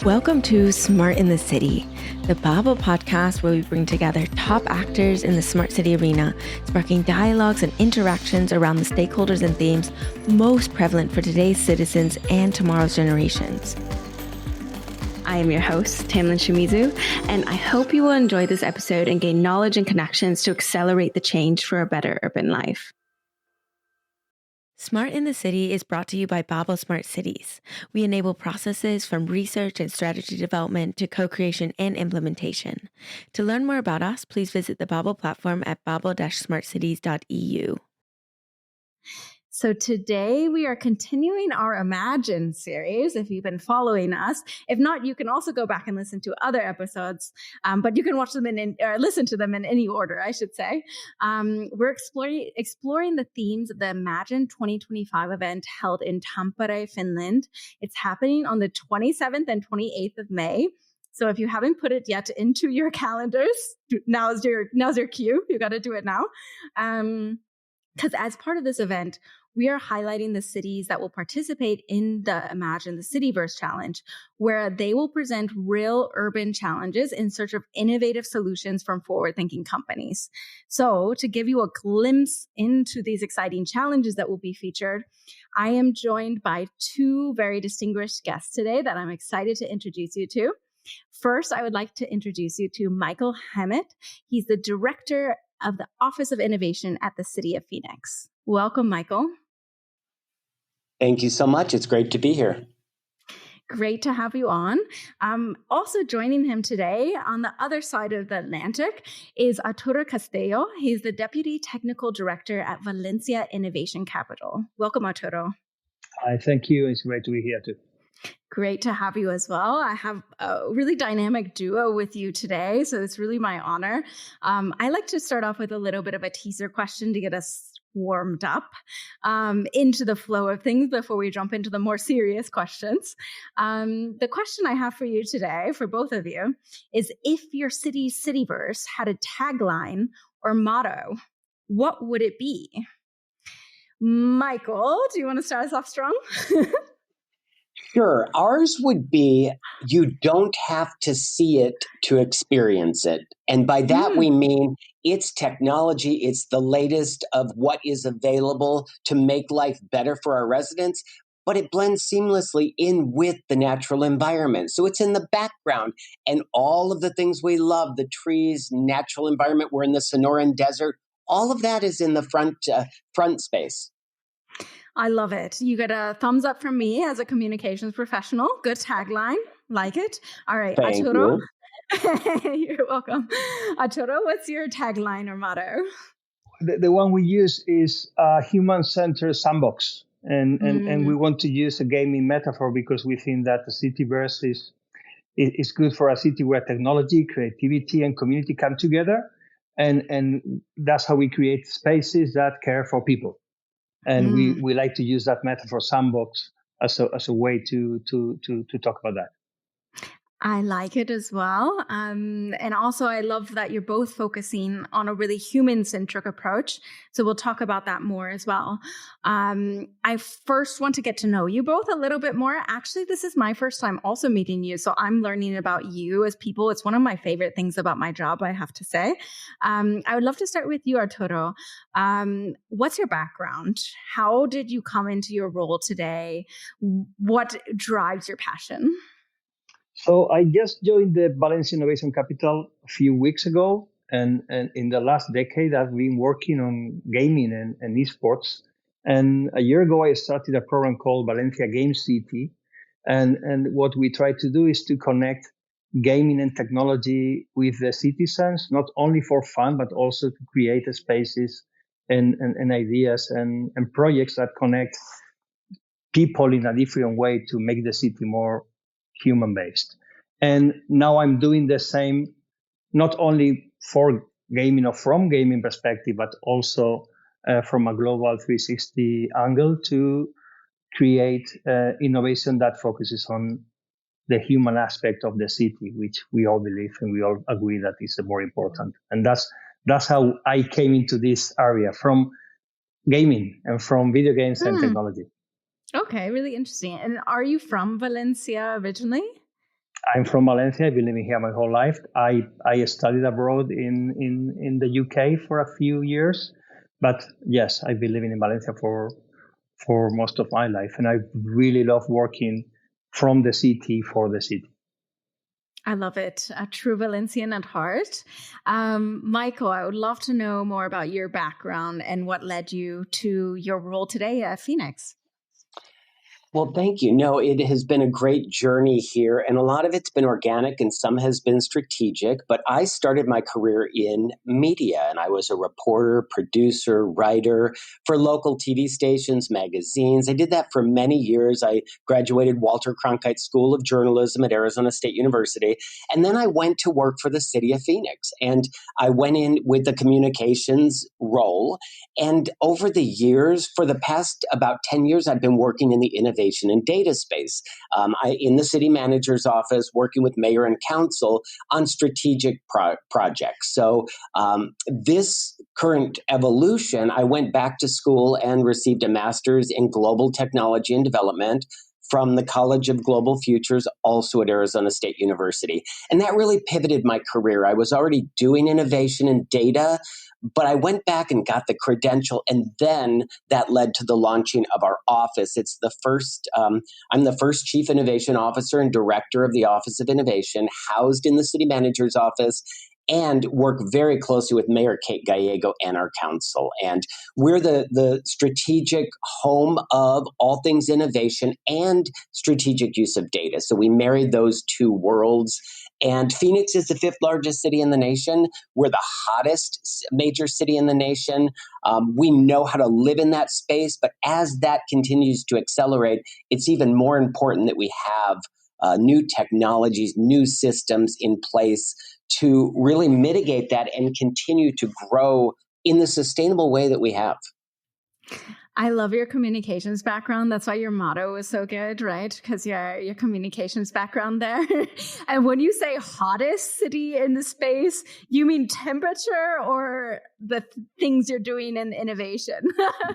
Welcome to Smart in the City, the Babel podcast where we bring together top actors in the smart city arena, sparking dialogues and interactions around the stakeholders and themes most prevalent for today's citizens and tomorrow's generations. I am your host, Tamlin Shimizu, and I hope you will enjoy this episode and gain knowledge and connections to accelerate the change for a better urban life. Smart in the City is brought to you by Babel Smart Cities. We enable processes from research and strategy development to co-creation and implementation. To learn more about us, please visit the Babel platform at babel-smartcities.eu. So today we are continuing our Imagine series, if you've been following us. If not, you can also go back and listen to other episodes, but you can watch them or listen to them in any order, I should say. We're exploring the themes of the Imagine 2025 event held in Tampere, Finland. It's happening on the 27th and 28th of May. So if you haven't put it yet into your calendars, now's your cue. You got to do it now. Because as part of this event, we are highlighting the cities that will participate in the Imagine the Citiverse challenge, where they will present real urban challenges in search of innovative solutions from forward-thinking companies. So to give you a glimpse into these exciting challenges that will be featured, I am joined by two very distinguished guests today that I'm excited to introduce you to. First, I would like to introduce you to Michael Hammett. He's the director of the Office of Innovation at the City of Phoenix. Welcome, Michael. Thank you so much. It's great to be here. Great to have you on. Also joining him today on the other side of the Atlantic is Arturo Castillo. He's the Deputy Technical Director at Valencia Innovation Capital. Welcome, Arturo. Hi, thank you. It's great to be here too. Great to have you as well. I have a really dynamic duo with you today, so it's really my honor. I like to start off with a little bit of a teaser question to get us warmed up into the flow of things before we jump into the more serious questions. The question I have for you today, for both of you, is if your city's Citiverse had a tagline or motto, what would it be? Michael, do you want to start us off strong? Sure. Ours would be, you don't have to see it to experience it. And by that, we mean it's technology. It's the latest of what is available to make life better for our residents, but it blends seamlessly in with the natural environment. So it's in the background, and all of the things we love, the trees, natural environment. We're in the Sonoran Desert. All of that is in the front space. I love it. You get a thumbs up from me as a communications professional. Good tagline. Like it. All right, Thank Arturo. you. You're welcome. Arturo, what's your tagline or motto? The one we use is human-centered sandbox. And we want to use a gaming metaphor because we think that the Citiverse is good for a city where technology, creativity, and community come together. And that's how we create spaces that care for people. And we like to use that metaphor sandbox as a way to talk about that. I like it as well. And also I love that you're both focusing on a really human-centric approach. So we'll talk about that more as well. I first want to get to know you both a little bit more. Actually, this is my first time also meeting you. So I'm learning about you as people. It's one of my favorite things about my job, I have to say. I would love to start with you, Arturo. What's your background? How did you come into your role today? What drives your passion? So I just joined the Valencia Innovation Capital a few weeks ago. And in the last decade, I've been working on gaming and esports. And a year ago, I started a program called Valencia Game City. And what we try to do is to connect gaming and technology with the citizens, not only for fun, but also to create spaces and ideas and projects that connect people in a different way to make the city more human-based. And now I'm doing the same, not only for gaming or from gaming perspective, but also from a global 360 angle to create innovation that focuses on the human aspect of the city, which we all believe and we all agree that is more important. And that's how I came into this area, from gaming and from video games and technology. Okay, really interesting. And are you from Valencia originally? I'm from Valencia. I've been living here my whole life. I studied abroad in the UK for a few years, but yes, I've been living in Valencia for most of my life, and I really love working from the city for the city. I love it. A true Valencian at heart. Michael, I would love to know more about your background and what led you to your role today at Phoenix. Well, thank you. No, it has been a great journey here, and a lot of it's been organic and some has been strategic. But I started my career in media, and I was a reporter, producer, writer for local TV stations, magazines. I did that for many years. I graduated Walter Cronkite School of Journalism at Arizona State University, and then I went to work for the city of Phoenix. And I went in with the communications role. And over the years, for the past about 10 years, I've been working in the innovation and data space. In the city manager's office, working with mayor and council on strategic projects. So this current evolution, I went back to school and received a master's in global technology and development from the College of Global Futures, also at Arizona State University. And that really pivoted my career. I was already doing innovation and data, but I went back and got the credential, and then that led to the launching of our office. It's the first, I'm the first chief innovation officer and director of the Office of Innovation, housed in the city manager's office, and work very closely with Mayor Kate Gallego and our council. And we're the strategic home of all things innovation and strategic use of data. So we married those two worlds. And Phoenix is the fifth largest city in the nation. We're the hottest major city in the nation. We know how to live in that space. But as that continues to accelerate, it's even more important that we have new technologies, new systems in place to really mitigate that and continue to grow in the sustainable way that we have. I love your communications background. That's why your motto is so good, right? Because your communications background there. And when you say hottest city in the space, you mean temperature or the things you're doing in innovation?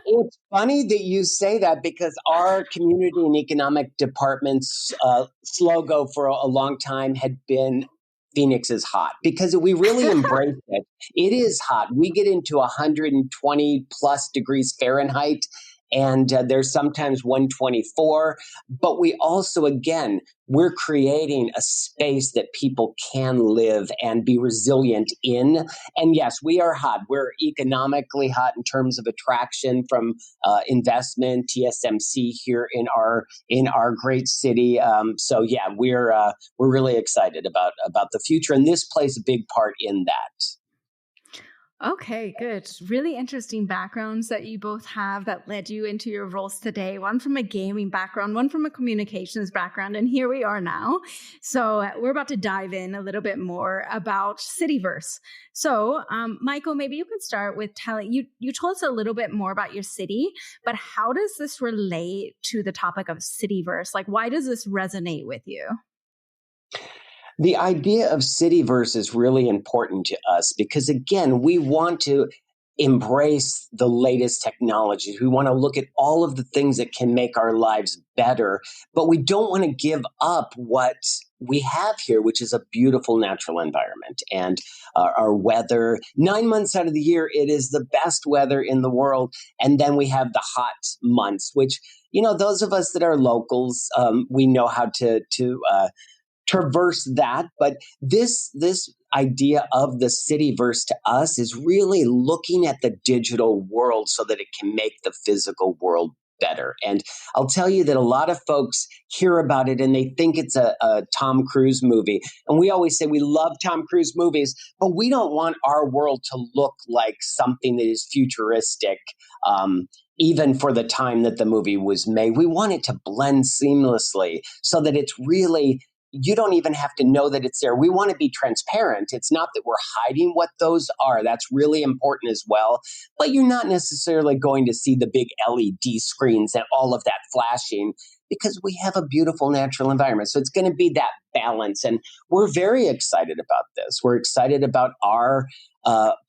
It's funny that you say that, because our community and economic department's slogan for a long time had been Phoenix is hot, because we really embrace it. It is hot. We get into 120 plus degrees Fahrenheit, and there's sometimes 124. But we also, again, we're creating a space that people can live and be resilient in. And yes, we are hot. We're economically hot in terms of attraction from investment, TSMC here in our great city. So yeah, we're really excited about the future, and this plays a big part in that. Okay, good. Really interesting backgrounds that you both have that led you into your roles today. One from a gaming background, one from a communications background, and here we are now. So we're about to dive in a little bit more about Citiverse. So Michael, maybe you can start with telling, you told us a little bit more about your city, but how does this relate to the topic of Citiverse? Like, why does this resonate with you? The idea of Citiverse is really important to us because, again, we want to embrace the latest technologies. We want to look at all of the things that can make our lives better, but we don't want to give up what we have here, which is a beautiful natural environment and our weather. 9 months out of the year, it is the best weather in the world. And then we have the hot months, which, those of us that are locals, we know how to traverse that. But this idea of the Cityverse to us is really looking at the digital world so that it can make the physical world better. And I'll tell you that a lot of folks hear about it and they think it's a Tom Cruise movie. And we always say we love Tom Cruise movies, but we don't want our world to look like something that is futuristic, even for the time that the movie was made. We want it to blend seamlessly so that it's really, you don't even have to know that it's there. We want to be transparent. It's not that we're hiding what those are. That's really important as well. But you're not necessarily going to see the big LED screens and all of that flashing because we have a beautiful natural environment. So it's going to be that balance. And we're very excited about this. We're excited about our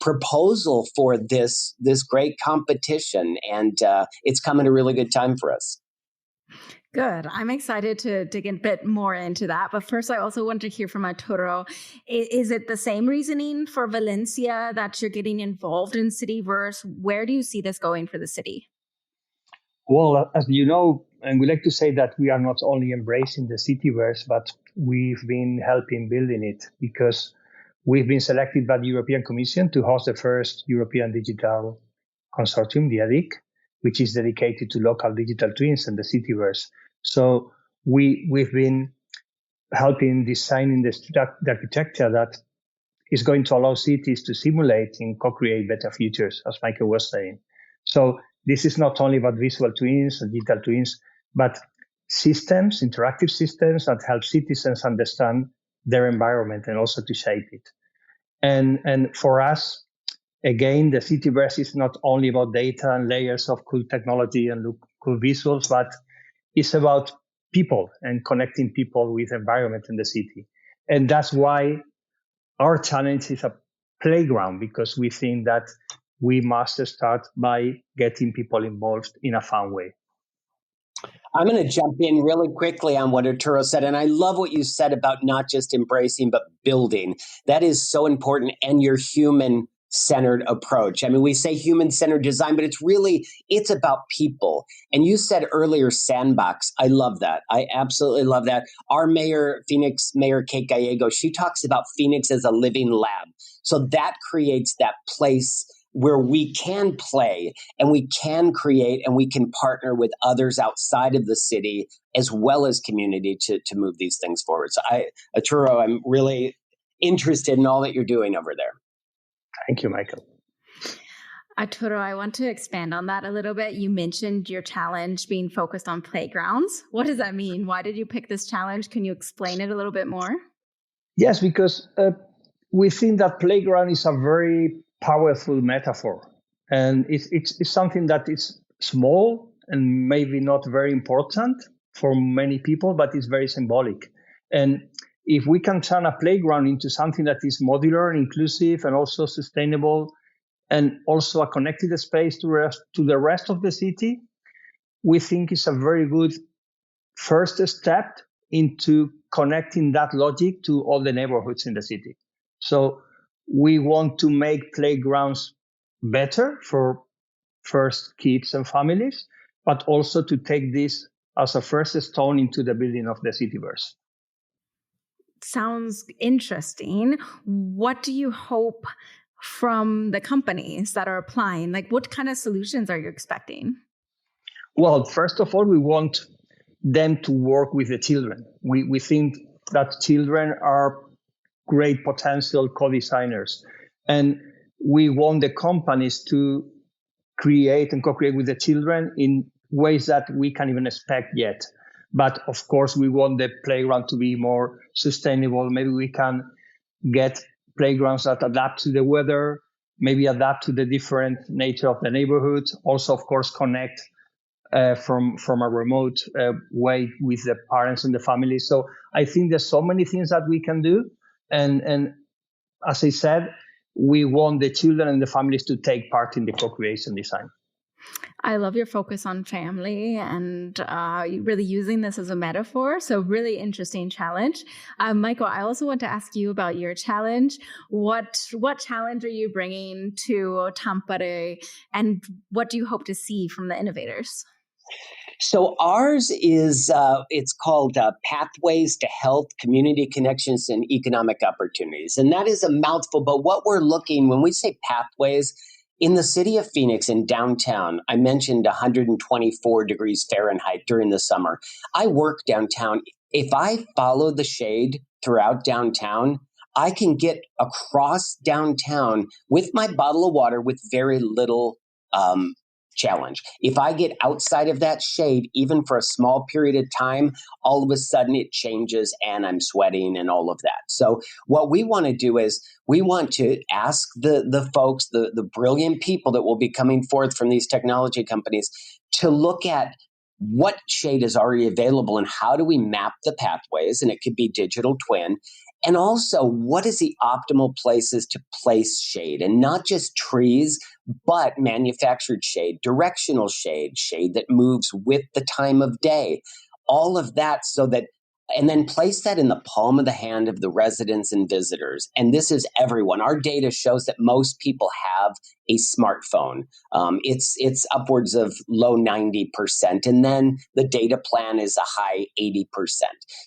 proposal for this great competition. And it's come at a really good time for us. Good. I'm excited to dig a bit more into that. But first, I also want to hear from Arturo. Is it the same reasoning for Valencia that you're getting involved in Citiverse? Where do you see this going for the city? Well, as you know, and we like to say that we are not only embracing the Citiverse, but we've been helping building it because we've been selected by the European Commission to host the first European Digital Consortium, the ADIC, which is dedicated to local digital twins and the Citiverse. So we've been helping designing the architecture that is going to allow cities to simulate and co-create better futures, as Michael was saying. So this is not only about visual twins and digital twins, but systems, interactive systems that help citizens understand their environment and also to shape it. And for us, again, the Citiverse is not only about data and layers of cool technology and cool visuals, but it's about people and connecting people with environment in the city. And that's why our challenge is a playground, because we think that we must start by getting people involved in a fun way. I'm going to jump in really quickly on what Arturo said. And I love what you said about not just embracing, but building. That is so important. And your human-centered approach. I mean, we say human-centered design, but it's about people. And you said earlier, sandbox. I love that. I absolutely love that. Our Phoenix Mayor Kate Gallego, she talks about Phoenix as a living lab. So that creates that place where we can play and we can create and we can partner with others outside of the city as well as community to move these things forward. So Arturo, I'm really interested in all that you're doing over there. Thank you, Michael. Arturo, I want to expand on that a little bit. You mentioned your challenge being focused on playgrounds. What does that mean? Why did you pick this challenge? Can you explain it a little bit more? Yes, because we think that playground is a very powerful metaphor. And it's something that is small and maybe not very important for many people, but it's very symbolic. And if we can turn a playground into something that is modular and inclusive and also sustainable, and also a connected space to the rest of the city, we think it's a very good first step into connecting that logic to all the neighborhoods in the city. So we want to make playgrounds better for first kids and families, but also to take this as a first stone into the building of the Citiverse. Sounds interesting. What do you hope from the companies that are applying? Like, what kind of solutions are you expecting? Well, first of all, we want them to work with the children. We think that children are great potential co-designers. And we want the companies to create and co-create with the children in ways that we can't even expect yet. But of course, we want the playground to be more sustainable. Maybe we can get playgrounds that adapt to the weather, maybe adapt to the different nature of the neighborhood. Also, of course, connect from a remote way with the parents and the family. So I think there's so many things that we can do. And as I said, we want the children and the families to take part in the co-creation design. I love your focus on family and really using this as a metaphor. So really interesting challenge. Michael, I also want to ask you about your challenge. What challenge are you bringing to Tampere, and what do you hope to see from the innovators? So ours is, it's called Pathways to Health, Community Connections, and Economic Opportunities. And that is a mouthful, but what we're looking, when we say pathways, in the city of Phoenix, in downtown, I mentioned 124 degrees Fahrenheit during the summer. I work downtown. If I follow the shade throughout downtown, I can get across downtown with my bottle of water with very little challenge. If I get outside of that shade, even for a small period of time, all of a sudden it changes and I'm sweating and all of that. So what we want to do is we want to ask the folks, the brilliant people that will be coming forth from these technology companies to look at what shade is already available and how do we map the pathways, and it could be digital twin. And also, what is the optimal places to place shade? And not just trees, but manufactured shade, directional shade, shade that moves with the time of day. all of that so that, and then place that in the palm of the hand of the residents and visitors. And this is everyone. Our data shows that most people have a smartphone. It's upwards of low 90%. And then the data plan is a high 80%.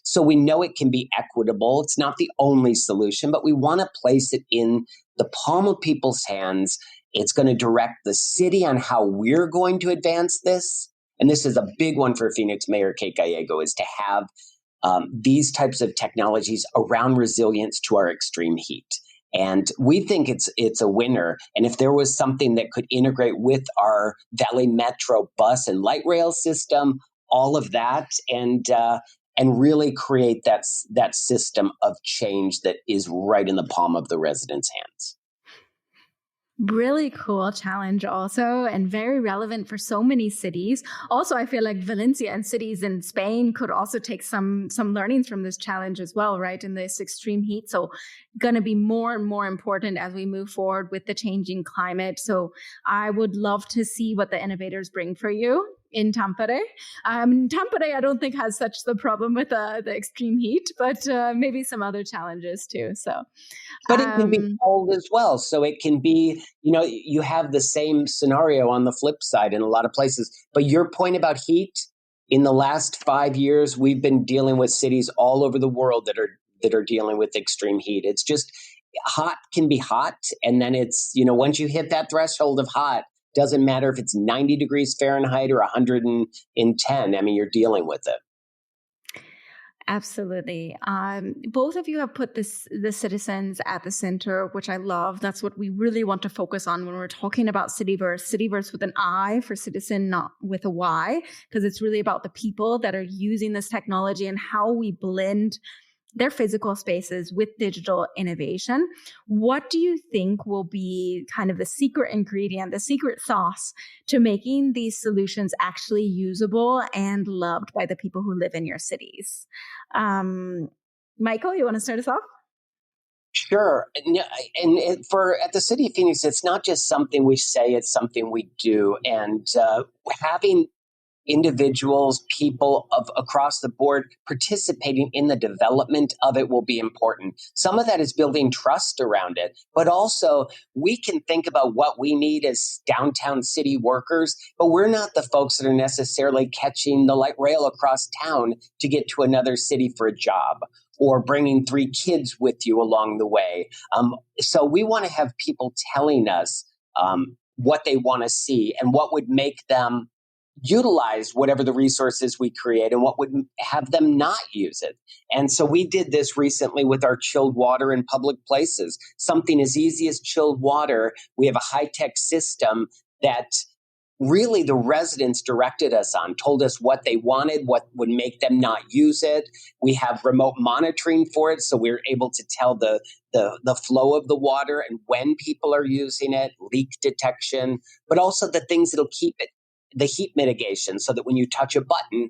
So we know it can be equitable. It's not the only solution, but we want to place it in the palm of people's hands. It's going to direct the city on how we're going to advance this. And this is a big one for Phoenix Mayor Kate Gallego, is to have these types of technologies around resilience to our extreme heat. And we think it's a winner. And if there was something that could integrate with our Valley Metro bus and light rail system, all of that, and really create that system of change that is right in the palm of the residents' hands. Really cool challenge also, and very relevant for so many cities. Also, I feel like Valencia and cities in Spain could also take some learnings from this challenge as well, right? In this extreme heat. So going to be more and more important as we move forward with the changing climate. So I would love to see what the innovators bring for you in Tampere. Tampere, I don't think has such the problem with the extreme heat, but maybe some other challenges too. So, but it can be cold as well. So it can be, you have the same scenario on the flip side in a lot of places. But your point about heat, in the last 5 years, we've been dealing with cities all over the world that are dealing with extreme heat. It's just hot can be hot, and then it's once you hit that threshold of hot. Doesn't matter if it's 90 degrees Fahrenheit or 110. I mean, you're dealing with it. Absolutely. Both of you have put the citizens at the center, which I love. That's what we really want to focus on when we're talking about Citiverse. Citiverse with an I for citizen, not with a Y, because it's really about the people that are using this technology and how we blend their physical spaces with digital innovation. What do you think will be kind of the secret ingredient, the secret sauce to making these solutions actually usable and loved by the people who live in your cities? Michael, you want to start us off? Sure. And at the City of Phoenix, it's not just something we say, it's something we do. And having individuals, people across the board participating in the development of it will be important. Some of that is building trust around it, but also we can think about what we need as downtown city workers, but we're not the folks that are necessarily catching the light rail across town to get to another city for a job, or bringing 3 kids with you along the way. So we want to have people telling us what they want to see and what would make them utilize whatever the resources we create and what would have them not use it. And so we did this recently with our chilled water in public places. Something as easy as chilled water. We have a high-tech system that really the residents directed us on, told us what they wanted, what would make them not use it. We have remote monitoring for it, so we're able to tell the flow of the water and when people are using it, leak detection, but also the things that'll keep it, the heat mitigation, so that when you touch a button,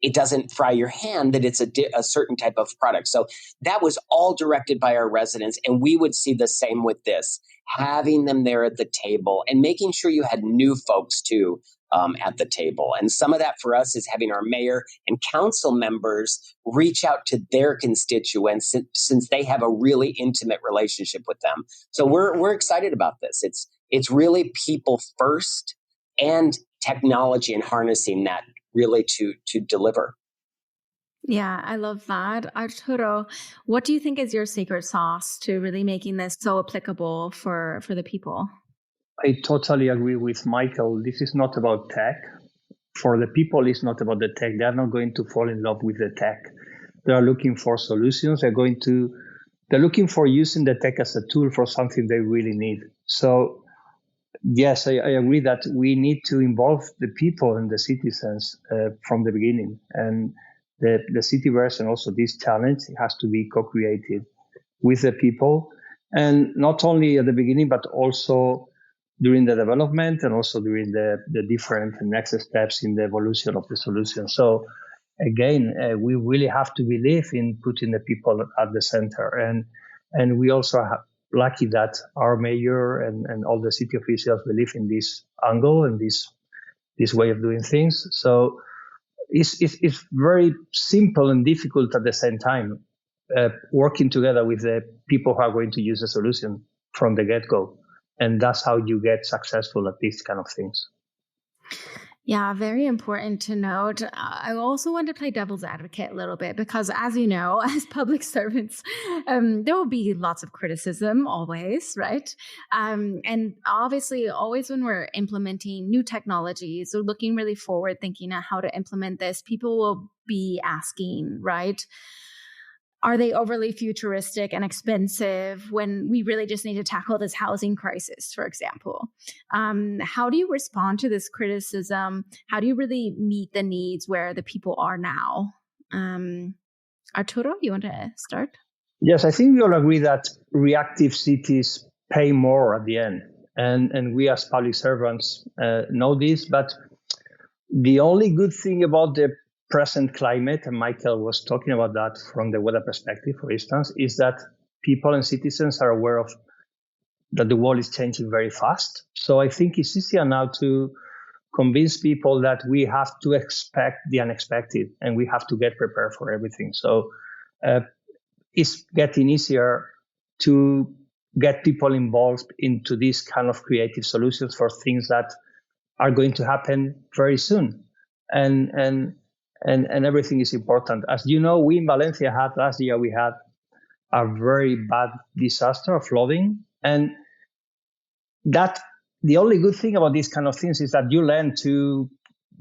it doesn't fry your hand, that it's a certain type of product. So that was all directed by our residents, and we would see the same with this, having them there at the table and making sure you had new folks too at the table. And some of that for us is having our mayor and council members reach out to their constituents since they have a really intimate relationship with them. So we're excited about this. It's really people first and technology and harnessing that really to deliver. Yeah, I love that. Arturo, what do you think is your secret sauce to really making this so applicable for the people? I totally agree with Michael. This is not about tech. For the people, it's not about the tech. They're not going to fall in love with the tech. They are looking for solutions. They're looking for using the tech as a tool for something they really need. So yes, I agree that we need to involve the people and the citizens from the beginning. And the Citiverse and also this challenge has to be co-created with the people. And not only at the beginning, but also during the development and also during the different next steps in the evolution of the solution. So again, we really have to believe in putting the people at the center. And we also have lucky that our mayor and all the city officials believe in this angle and this way of doing things. So it's very simple and difficult at the same time, working together with the people who are going to use the solution from the get-go. And that's how you get successful at these kind of things. Yeah, very important to note. I also want to play devil's advocate a little bit because, as you know, as public servants, there will be lots of criticism always, right? And obviously, always when we're implementing new technologies or looking really forward, thinking at how to implement this, people will be asking, right? Are they overly futuristic and expensive when we really just need to tackle this housing crisis, for example? How do you respond to this criticism? How do you really meet the needs where the people are now? Arturo, you want to start? Yes, I think we all agree that reactive cities pay more at the end. And we as public servants know this, but the only good thing about the present climate, and Michael was talking about that from the weather perspective, for instance, is that people and citizens are aware of that the world is changing very fast. So I think it's easier now to convince people that we have to expect the unexpected and we have to get prepared for everything. So it's getting easier to get people involved into these kind of creative solutions for things that are going to happen very soon. And everything is important. As you know, we in Valencia last year we had a very bad disaster of flooding. And that the only good thing about these kind of things is that you learn to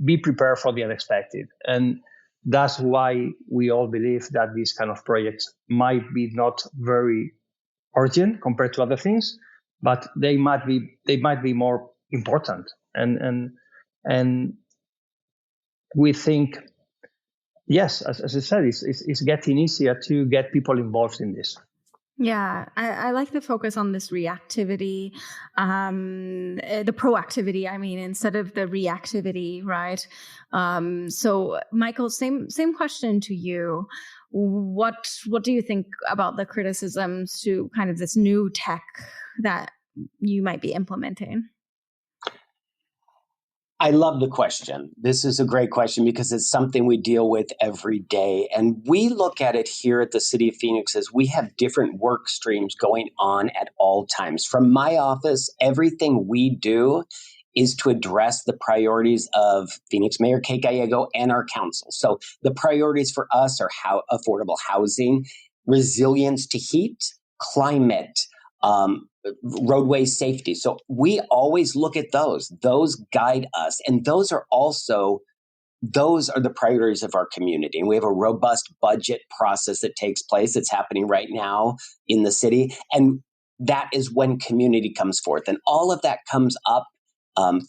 be prepared for the unexpected. And that's why we all believe that these kind of projects might be not very urgent compared to other things, but they might be more important. And we think, yes, as I said, it's getting easier to get people involved in this. Yeah, I like the focus on this reactivity, the proactivity, I mean, instead of the reactivity, right? So, Michael, same question to you. What do you think about the criticisms to kind of this new tech that you might be implementing? I love the question. This is a great question because it's something we deal with every day. And we look at it here at the City of Phoenix as we have different work streams going on at all times. From my office, everything we do is to address the priorities of Phoenix Mayor Kate Gallego and our council. So the priorities for us are affordable housing, resilience to heat, climate, roadway safety. So we always look at those. Those guide us. And those are the priorities of our community. And we have a robust budget process that takes place. It's happening right now in the city. And that is when community comes forth. And all of that comes up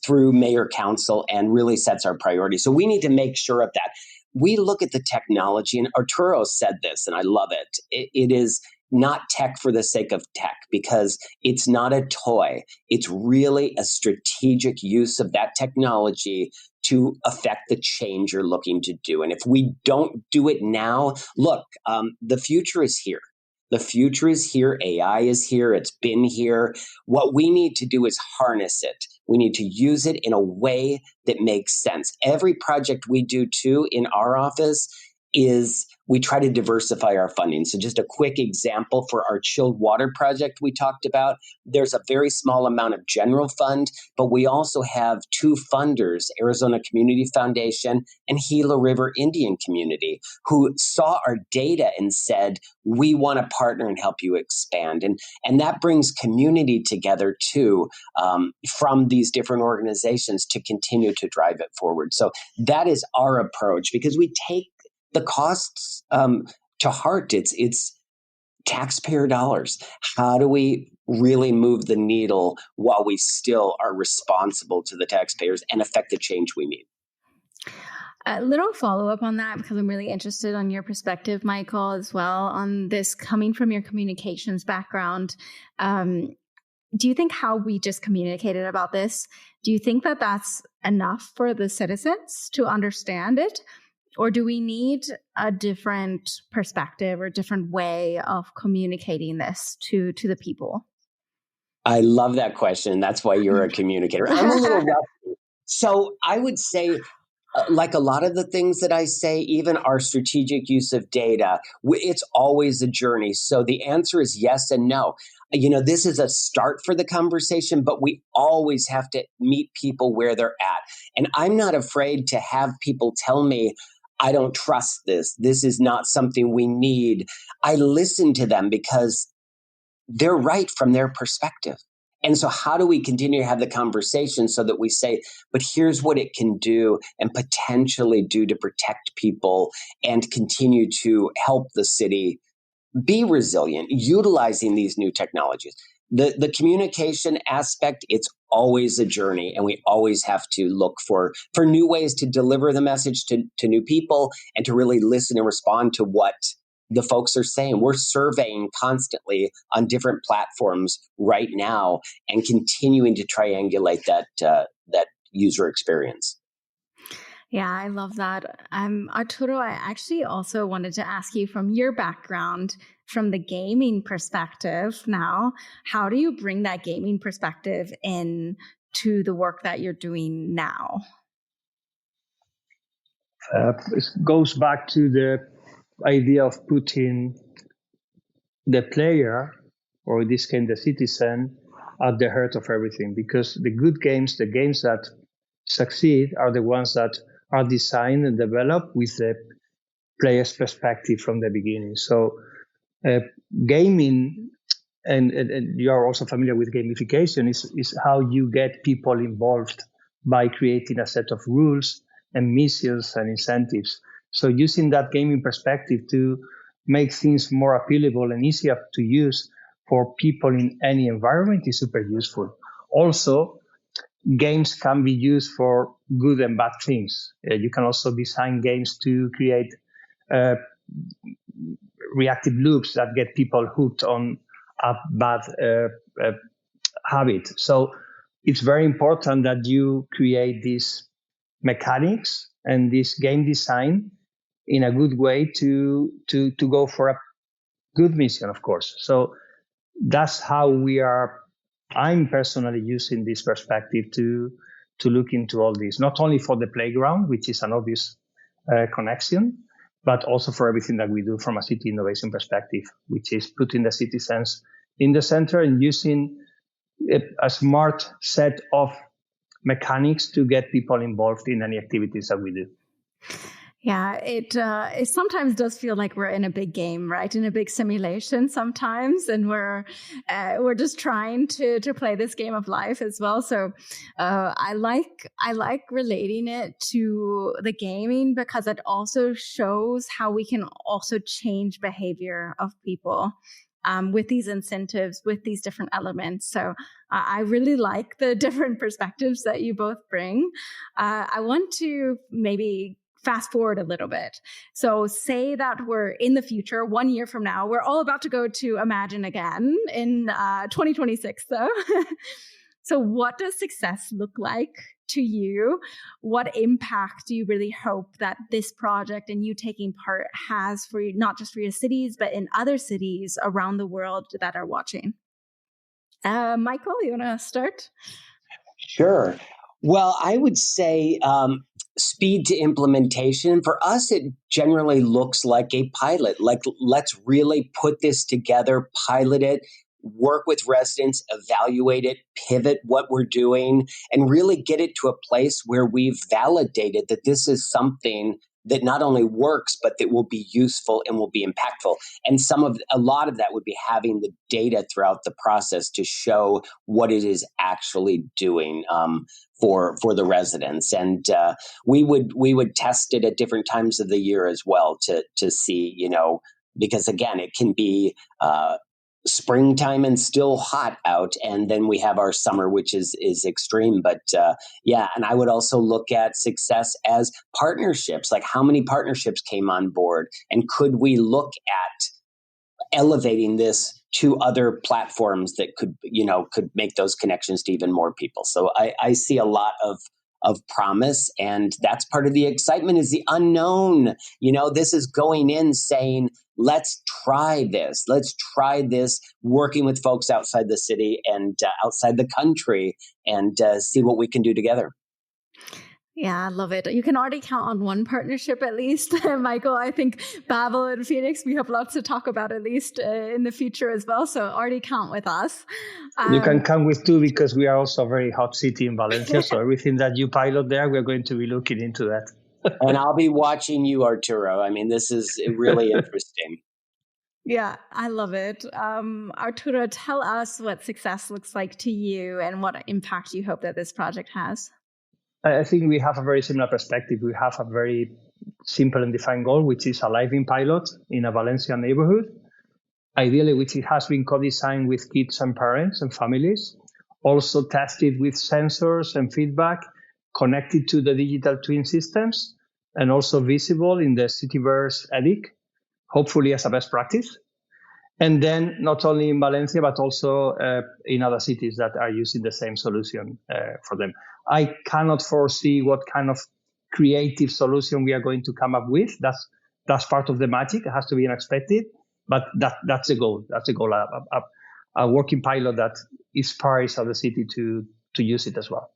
through mayor council and really sets our priorities. So we need to make sure of that. We look at the technology, and Arturo said this, and I love it. It is not tech for the sake of tech, because it's not a toy. It's really a strategic use of that technology to affect the change you're looking to do. And if we don't do it now, look, the future is here. The future is here. AI is here. It's been here. What we need to do is harness it. We need to use it in a way that makes sense. Every project we do too in our office is we try to diversify our funding. So just a quick example for our chilled water project we talked about, there's a very small amount of general fund, but we also have two funders, Arizona Community Foundation and Gila River Indian Community, who saw our data and said, we want to partner and help you expand. And that brings community together too, from these different organizations to continue to drive it forward. So that is our approach, because we take the costs to heart. It's taxpayer dollars. How do we really move the needle while we still are responsible to the taxpayers and affect the change we need? A little follow-up on that, because I'm really interested on your perspective, Michael, as well, on this coming from your communications background. Do you think how we just communicated about this, do you think that that's enough for the citizens to understand it? Or do we need a different perspective or different way of communicating this to the people? I love that question. That's why you're a communicator. I'm a little rusty. So I would say Like a lot of the things that I say, even our strategic use of data, it's always a journey. So the answer is yes and no. This is a start for the conversation, but we always have to meet people where they're at. And I'm not afraid to have people tell me, I don't trust this. This is not something we need. I listen to them because they're right from their perspective. And so how do we continue to have the conversation so that we say, but here's what it can do and potentially do to protect people and continue to help the city be resilient, utilizing these new technologies. The communication aspect, it's always a journey, and we always have to look for new ways to deliver the message to new people and to really listen and respond to what the folks are saying. We're surveying constantly on different platforms right now and continuing to triangulate that user experience. Yeah, I love that. Arturo, I actually also wanted to ask you, from your background, from the gaming perspective now, how do you bring that gaming perspective in to the work that you're doing now? It goes back to the idea of putting the player, or in this case the citizen, at the heart of everything, because the good games, the games that succeed, are the ones that are designed and developed with the player's perspective from the beginning. So gaming, and you are also familiar with gamification, is how you get people involved by creating a set of rules and missions and incentives. So using that gaming perspective to make things more appealable and easier to use for people in any environment is super useful. Also, games can be used for good and bad things. You can also design games to create reactive loops that get people hooked on a bad habit. So it's very important that you create these mechanics and this game design in a good way to go for a good mission, of course. So that's how I'm personally using this perspective to look into all this, not only for the playground, which is an obvious connection, but also for everything that we do from a city innovation perspective, which is putting the citizens in the center and using a smart set of mechanics to get people involved in any activities that we do. Yeah, it sometimes does feel like we're in a big game, right? In a big simulation sometimes, and we're just trying to play this game of life as well. So I like relating it to the gaming, because it also shows how we can also change behavior of people with these incentives, with these different elements. So I really like the different perspectives that you both bring. I want to maybe fast forward a little bit. So say that we're in the future, 1 year from now, we're all about to go to Imagine again in 2026 though. So what does success look like to you? What impact do you really hope that this project and you taking part has for you, not just for your cities, but in other cities around the world that are watching? Michael, you want to start? Sure. Well, I would say speed to implementation. For us, it generally looks like a pilot. Like, let's really put this together, pilot it, work with residents, evaluate it, pivot what we're doing, and really get it to a place where we've validated that this is something that not only works, but that will be useful and will be impactful. And a lot of that would be having the data throughout the process to show what it is actually doing for the residents. And we would test it at different times of the year as well to see, because again, it can be springtime and still hot out, and then we have our summer, which is extreme. But and I would also look at success as partnerships, like how many partnerships came on board, and could we look at elevating this to other platforms that could make those connections to even more people. So I see a lot of promise, and that's part of the excitement, is the unknown. This is going in saying, let's try this, working with folks outside the city and outside the country, and see what we can do together. Yeah, I love it. You can already count on one partnership at least. Michael, I think Babel and Phoenix, we have lots to talk about at least in the future as well. So already count with us. You can come with two because we are also a very hot city in Valencia. So everything that you pilot there, we're going to be looking into that. And I'll be watching you, Arturo. I mean, this is really interesting. Yeah, I love it. Arturo, tell us what success looks like to you and what impact you hope that this project has. I think we have a very similar perspective. We have a very simple and defined goal, which is a live-in pilot in a Valencia neighborhood, ideally which it has been co-designed with kids and parents and families, also tested with sensors and feedback, connected to the digital twin systems, and also visible in the Citiverse EDIC, hopefully as a best practice. And then not only in Valencia, but also in other cities that are using the same solution for them. I cannot foresee what kind of creative solution we are going to come up with. That's part of the magic. It has to be unexpected, but that's the goal. That's the goal. A working pilot that inspires other city to use it as well.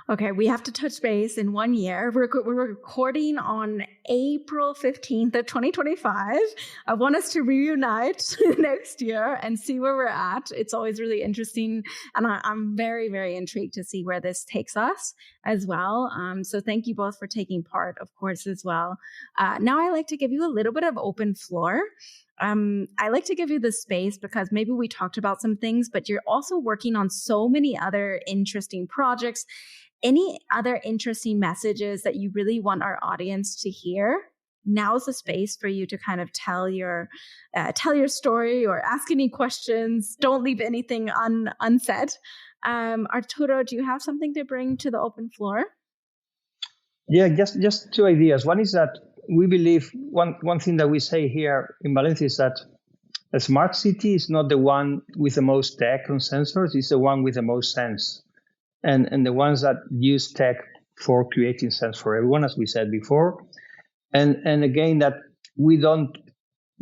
Okay, we have to touch base in 1 year. We're recording on April 15th of 2025. I want us to reunite next year and see where we're at. It's always really interesting. And I'm very, very intrigued to see where this takes us as well. So thank you both for taking part, of course, as well. Now I like to give you a little bit of open floor. I like to give you the space because maybe we talked about some things, but you're also working on so many other interesting projects. Any other interesting messages that you really want our audience to hear? Now's the space for you to kind of tell your story or ask any questions. Don't leave anything unsaid. Arturo, do you have something to bring to the open floor? Yeah, just two ideas. One is that we believe one thing that we say here in Valencia is that a smart city is not the one with the most tech and sensors, it's the one with the most sense. And the ones that use tech for creating sense for everyone, as we said before. And again, that we don't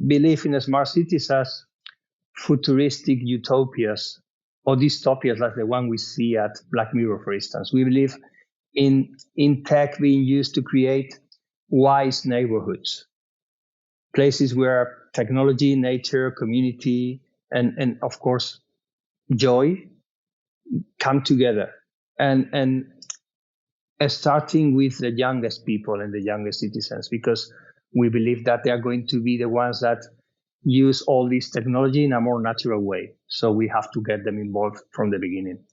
believe in smart cities as futuristic utopias or dystopias like the one we see at Black Mirror, for instance. We believe in tech being used to create wise neighborhoods, places where technology, nature, community, and of course, joy come together. And starting with the youngest people and the youngest citizens, because we believe that they are going to be the ones that use all this technology in a more natural way. So we have to get them involved from the beginning.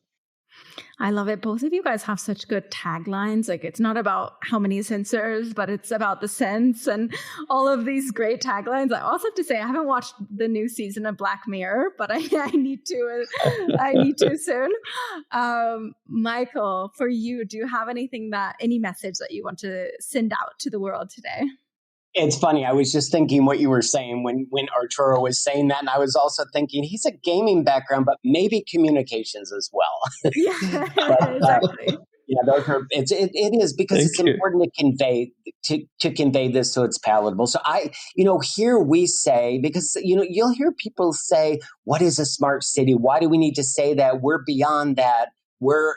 I love it. Both of you guys have such good taglines. Like, it's not about how many sensors, but it's about the sense and all of these great taglines. I also have to say, I haven't watched the new season of Black Mirror, but I need to. I need to soon. Michael, for you, do you have any message that you want to send out to the world today? It's funny. I was just thinking what you were saying when Arturo was saying that, and I was also thinking he's a gaming background, but maybe communications as well. Yeah, exactly. Yeah, those are. It is because it's important to convey this so it's palatable. So here we say, because you'll hear people say, "What is a smart city? Why do we need to say that? We're beyond that. We're,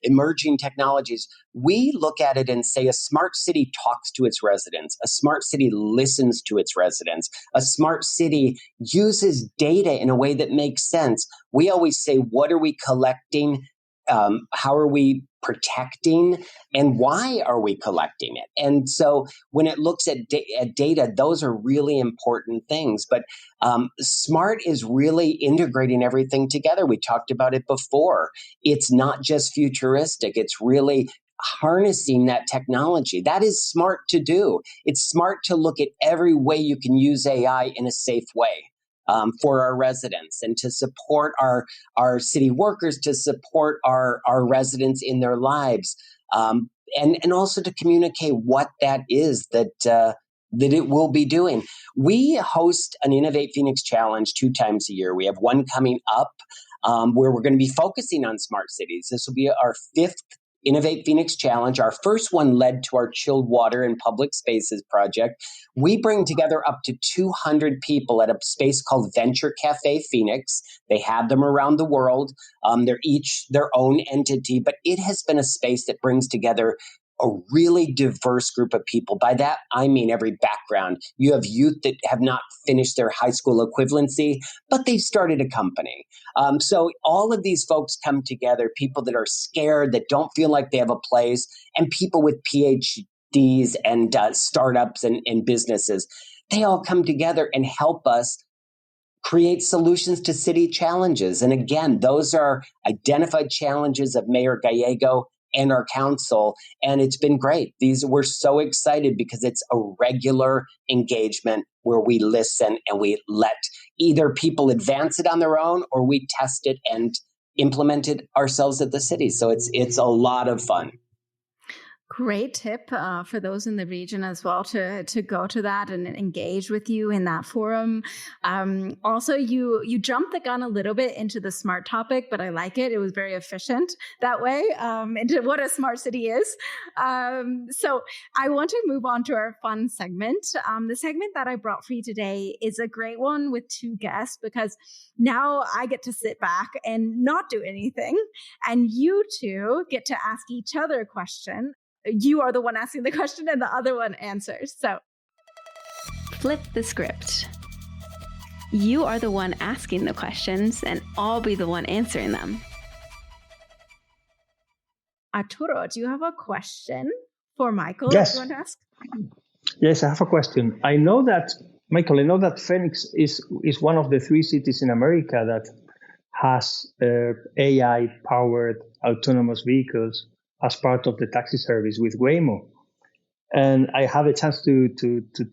emerging technologies." We look at it and say a smart city talks to its residents. A smart city listens to its residents. A smart city uses data in a way that makes sense. We always say, what are we collecting? How are we protecting? And why are we collecting it? And so when it looks at data, those are really important things. But smart is really integrating everything together. We talked about it before. It's not just futuristic. It's really harnessing that technology. That is smart to do. It's smart to look at every way you can use AI in a safe way. For our residents and to support our city workers, to support our residents in their lives, and also to communicate what that is that it will be doing. We host an Innovate Phoenix Challenge 2 times a year. We have one coming up where we're going to be focusing on smart cities. This will be our 5th Innovate Phoenix Challenge. Our first one led to our chilled water and public spaces project. We bring together up to 200 people at a space called Venture Cafe Phoenix. They have them around the world. They're each their own entity, but it has been a space that brings together a really diverse group of people. By that, I mean every background. You have youth that have not finished their high school equivalency, but they've started a company. So all of these folks come together, people that are scared, that don't feel like they have a place, and people with PhDs and startups and businesses. They all come together and help us create solutions to city challenges. And again, those are identified challenges of Mayor Gallego and our council. And it's been great. We're so excited because it's a regular engagement where we listen and we let either people advance it on their own or we test it and implement it ourselves at the city. So it's a lot of fun. Great tip for those in the region as well to go to that and engage with you in that forum. Also, you jumped the gun a little bit into the smart topic, but I like it. It was very efficient that way into what a smart city is. So I want to move on to our fun segment. The segment that I brought for you today is a great one with two guests because now I get to sit back and not do anything. And you two get to ask each other a question. You are the one asking the question and the other one answers. So flip the script. You are the one asking the questions and I'll be the one answering them. Arturo, do you have a question for Michael? Yes. That you want to ask? Yes, I have a question. Michael, I know that Phoenix is one of the 3 cities in America that has AI-powered autonomous vehicles as part of the taxi service with Waymo. And I had a chance to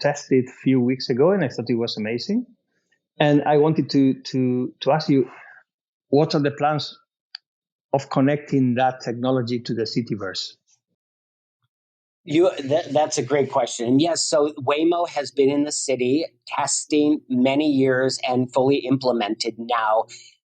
test it a few weeks ago, and I thought it was amazing. And I wanted to ask you, what are the plans of connecting that technology to the Citiverse? That's a great question. And yes, so Waymo has been in the city testing many years and fully implemented now.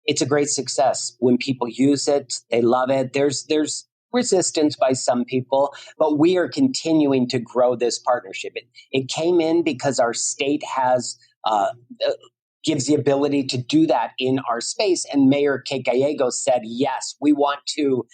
It's a great success. When people use it, they love it. There's resistance by some people, but we are continuing to grow this partnership. It came in because our state has gives the ability to do that in our space, and Mayor Kate Gallego said, "Yes, we want to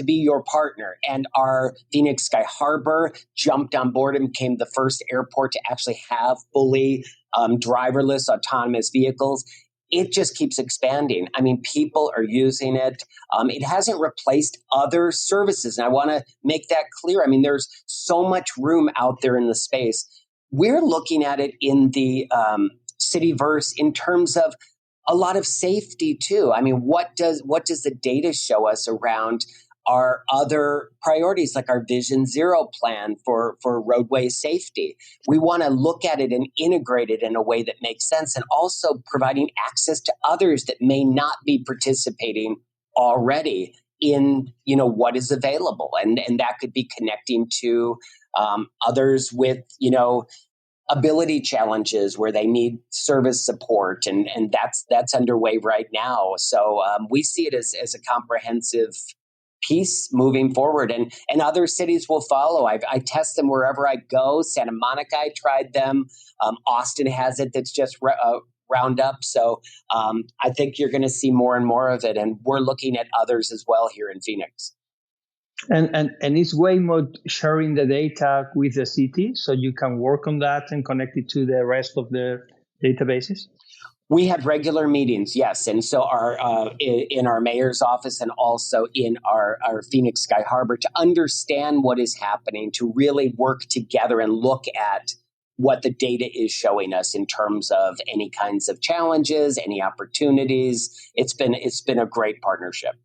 be your partner." And our Phoenix Sky Harbor jumped on board and became the first airport to actually have fully driverless autonomous vehicles. It just keeps expanding. I mean, people are using it. It hasn't replaced other services. And I want to make that clear. I mean, there's so much room out there in the space. We're looking at it in the Citiverse in terms of a lot of safety too. I mean, what does the data show us around our other priorities, like our Vision Zero plan for roadway safety? We want to look at it and integrate it in a way that makes sense, and also providing access to others that may not be participating already in what is available, and that could be connecting to others with ability challenges where they need service support, and that's underway right now. So we see it as a comprehensive piece moving forward, and other cities will follow. I test them wherever I go. Santa Monica, I tried them. Austin has it. That's just round up. So I think you're going to see more and more of it, and we're looking at others as well here in Phoenix. And is Waymo sharing the data with the city so you can work on that and connect it to the rest of the databases? We have regular meetings, yes. And so in our mayor's office and also in our Phoenix Sky Harbor to understand what is happening, to really work together and look at what the data is showing us in terms of any kinds of challenges, any opportunities. It's been a great partnership.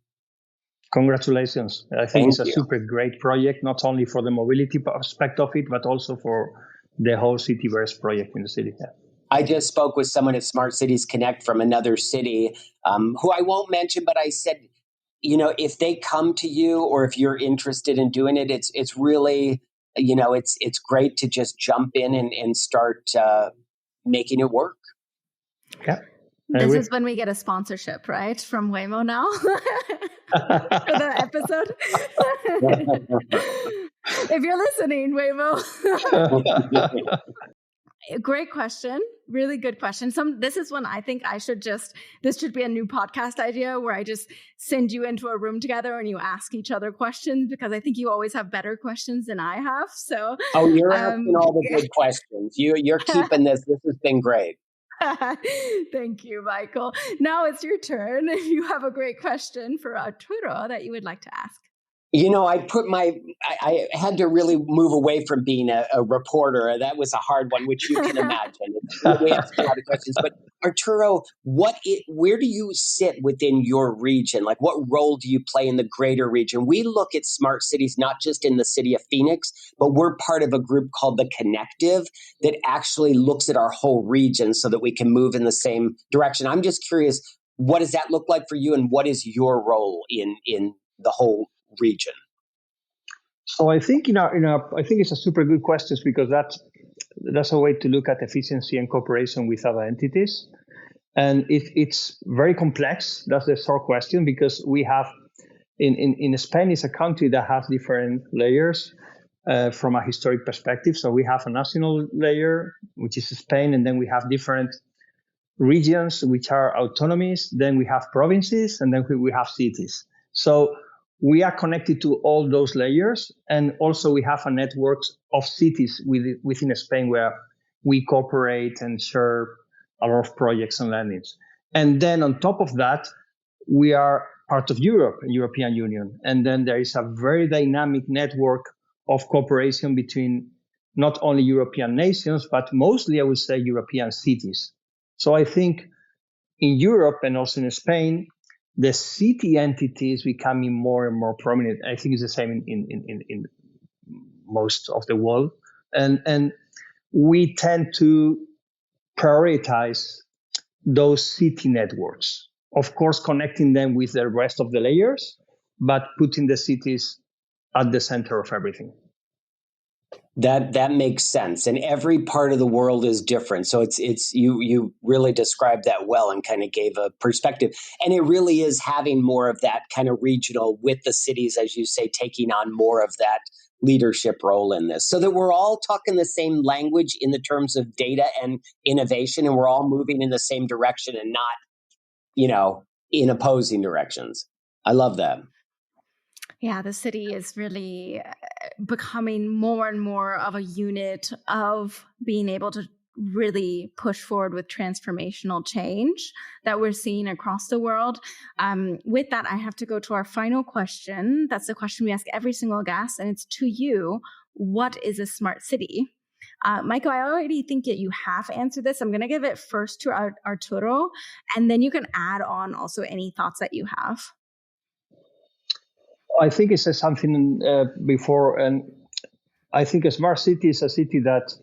Congratulations. I think it's a super great project, not only for the mobility aspect of it, but also for the whole Citiverse project in the city. Yeah. I just spoke with someone at Smart Cities Connect from another city who I won't mention, but I said, if they come to you or if you're interested in doing it, it's really, it's great to just jump in and start making it work. Yeah. This is when we get a sponsorship, right? From Waymo now for the episode. If you're listening, Waymo. Great question. Really good question. This is one I think this should be a new podcast idea where I just send you into a room together and you ask each other questions, because I think you always have better questions than I have. So, you're asking all the good questions. You're keeping this. This has been great. Thank you, Michael. Now it's your turn. If you have a great question for Arturo that you would like to ask. I had to really move away from being a reporter. That was a hard one, which you can imagine. We ask a lot of questions. But Arturo, where do you sit within your region? Like, what role do you play in the greater region? We look at smart cities, not just in the city of Phoenix, but we're part of a group called The Connective that actually looks at our whole region so that we can move in the same direction. I'm just curious, what does that look like for you, and what is your role in the whole region? So I think I think it's a super good question, because that's a way to look at efficiency and cooperation with other entities, and it's very complex. That's the short question, because we have in Spain is a country that has different layers from a historic perspective. So we have a national layer, which is Spain, and then we have different regions, which are autonomies. Then we have provinces, and then we have cities. So we are connected to all those layers, and also we have a network of cities within Spain where we cooperate and share a lot of projects and landings. And then on top of that, we are part of Europe, European Union. And then there is a very dynamic network of cooperation between not only European nations, but mostly, I would say, European cities. So I think in Europe and also in Spain, the city entity is becoming more and more prominent. I think it's the same in most of the world. And we tend to prioritize those city networks, of course, connecting them with the rest of the layers, but putting the cities at the center of everything. That makes sense. And every part of the world is different. So it's you really described that well and kind of gave a perspective. And it really is having more of that kind of regional, with the cities, as you say, taking on more of that leadership role in this, so that we're all talking the same language in the terms of data and innovation, and we're all moving in the same direction and not, in opposing directions. I love that. Yeah, the city is really becoming more and more of a unit of being able to really push forward with transformational change that we're seeing across the world. With that, I have to go to our final question. That's the question we ask every single guest, and it's to you. What is a smart city? Michael, I already think that you have answered this. I'm going to give it first to Arturo, and then you can add on also any thoughts that you have. I think it said something before, and I think a smart city is a city that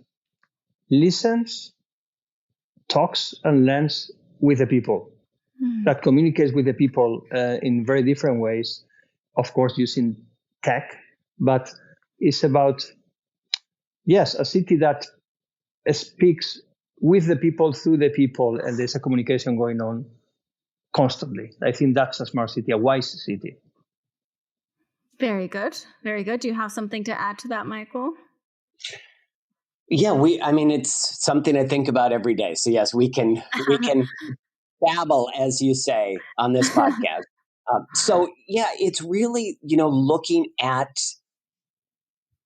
listens, talks, and learns with the people, that communicates with the people in very different ways, of course, using tech, but it's about, yes, a city that speaks with the people, through the people, and there's a communication going on constantly. I think that's a smart city, a wise city. Very good. Very good. Do you have something to add to that, Michael? Yeah, it's something I think about every day. So yes, we can babble, as you say, on this podcast. So yeah, it's really, looking at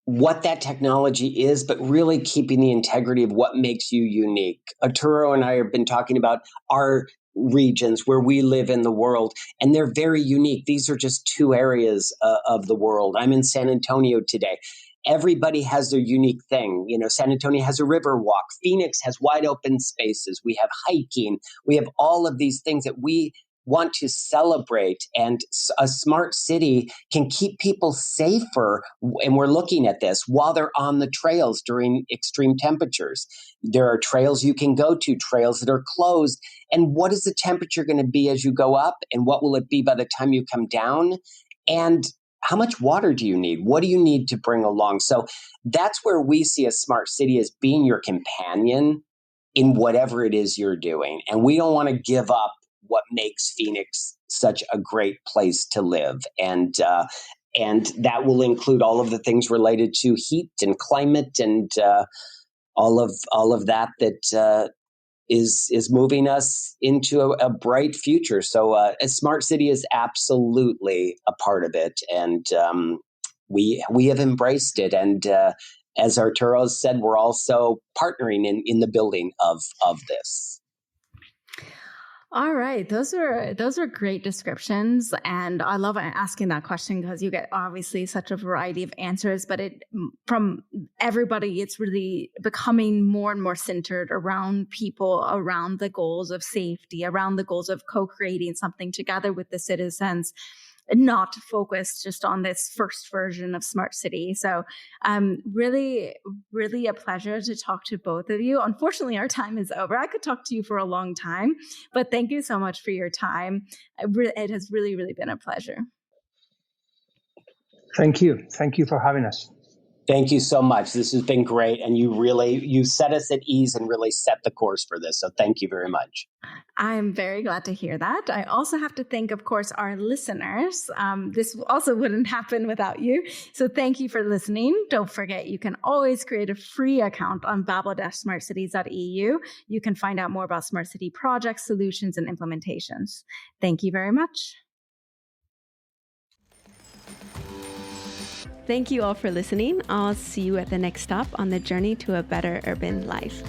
what that technology is, but really keeping the integrity of what makes you unique. Arturo and I have been talking about our regions where we live in the world, and they're very unique. These are just two areas of the world. I'm in San Antonio today. Everybody has their unique thing. San Antonio has a river walk. Phoenix has wide open spaces. We have hiking. We have all of these things that we want to celebrate, and a smart city can keep people safer. And we're looking at this while they're on the trails during extreme temperatures. There are trails you can go to, trails that are closed. And what is the temperature going to be as you go up? And what will it be by the time you come down? And how much water do you need? What do you need to bring along? So that's where we see a smart city as being your companion in whatever it is you're doing. And we don't want to give up what makes Phoenix such a great place to live. And that will include all of the things related to heat and climate and all of that is moving us into a bright future. So a smart city is absolutely a part of it, and we have embraced it. And as Arturo said, we're also partnering in the building of this. All right, those are great descriptions, and I love asking that question because you get obviously such a variety of answers, but from everybody, it's really becoming more and more centered around people, around the goals of safety, around the goals of co-creating something together with the citizens, not focused just on this first version of smart city. So really, really a pleasure to talk to both of you. Unfortunately, our time is over. I could talk to you for a long time, but thank you so much for your time. It has really, really been a pleasure. Thank you. Thank you for having us. Thank you so much. This has been great. And you set us at ease and really set the course for this. So thank you very much. I'm very glad to hear that. I also have to thank, of course, our listeners. This also wouldn't happen without you. So thank you for listening. Don't forget, you can always create a free account on babel-smartcities.eu. You can find out more about smart city projects, solutions, and implementations. Thank you very much. Thank you all for listening. I'll see you at the next stop on the journey to a better urban life.